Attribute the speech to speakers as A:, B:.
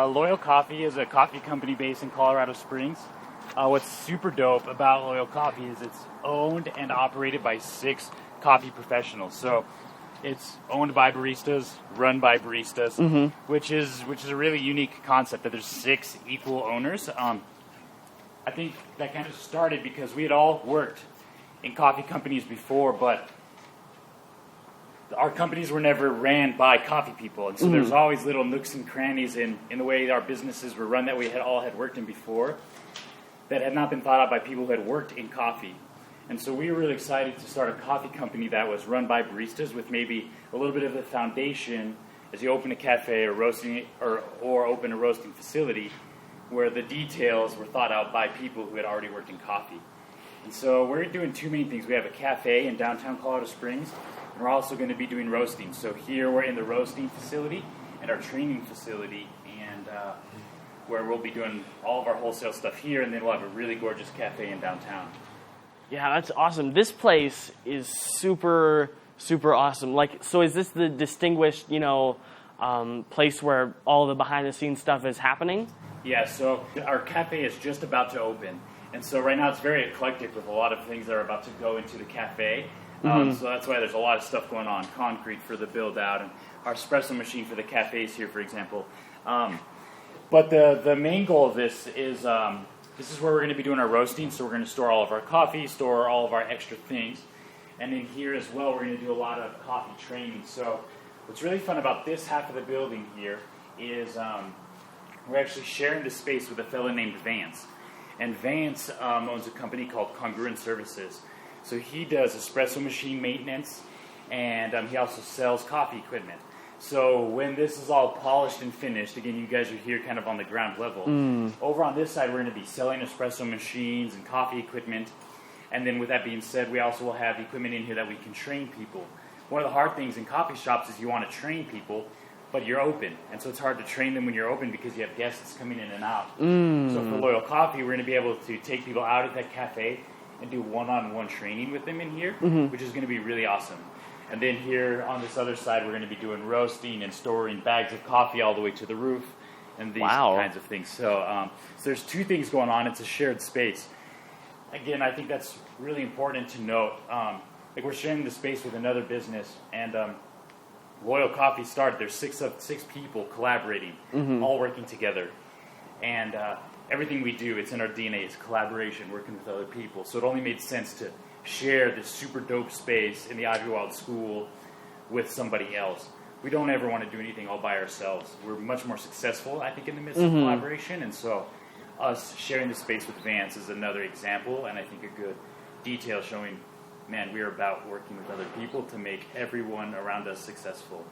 A: Loyal Coffee is a coffee company based in Colorado Springs. What's super dope about Loyal Coffee is it's owned and operated by 6 coffee professionals. So it's owned by baristas, run by baristas, which is a really unique concept that there's 6 equal owners. I think that kind of started because we had all worked in coffee companies before, but our companies were never ran by coffee people, and so there's always little nooks and crannies in the way our businesses were run that we had worked in before that had not been thought out by people who had worked in coffee. And so we were really excited to start a coffee company that was run by baristas with maybe a little bit of the foundation as you open a cafe or roasting or open a roasting facility where the details were thought out by people who had already worked in coffee. And so we're doing 2 main things. We have a cafe in downtown Colorado Springs, and we're also going to be doing roasting. So here we're in the roasting facility and our training facility, and where we'll be doing all of our wholesale stuff here, and then we'll have a really gorgeous cafe in downtown.
B: Yeah, that's awesome. This place is super, super awesome. Like, so is this the distinguished, place where all the behind-the-scenes stuff is happening?
A: Yeah, so our cafe is just about to open. And so right now it's very eclectic with a lot of things that are about to go into the cafe. So that's why there's a lot of stuff going on. Concrete for the build-out, and our espresso machine for the cafes here, for example. But the main goal of this is this is where we're going to be doing our roasting. So we're going to store all of our coffee, store all of our extra things. And in here as well, we're going to do a lot of coffee training. So what's really fun about this half of the building here is we're actually sharing the space with a fellow named Vance. And Vance owns a company called Congruent Services. So he does espresso machine maintenance, and he also sells coffee equipment. So when this is all polished and finished, again, you guys are here kind of on the ground level. Over on this side, we're going to be selling espresso machines and coffee equipment. And then with that being said, we also will have equipment in here that we can train people. One of the hard things in coffee shops is you want to train people, but you're open. And so it's hard to train them when you're open because you have guests coming in and out. So for Loyal Coffee, we're going to be able to take people out of that cafe and do one-on-one training with them in here, which is going to be really awesome. And then here on this other side, we're going to be doing roasting and storing bags of coffee all the way to the roof and these kinds of things. So, so there's 2 things going on. It's a shared space. Again, I think that's really important to note. Like we're sharing the space with another business, and Loyal Coffee started. There's 6 people collaborating, all working together. And everything we do, it's in our DNA. It's collaboration, working with other people. So it only made sense to share this super dope space in the Ivy Wild School with somebody else. We don't ever want to do anything all by ourselves. We're much more successful, I think, in the midst of collaboration. And so us sharing the space with Vance is another example, and I think a good detail showing, man, we're about working with other people to make everyone around us successful.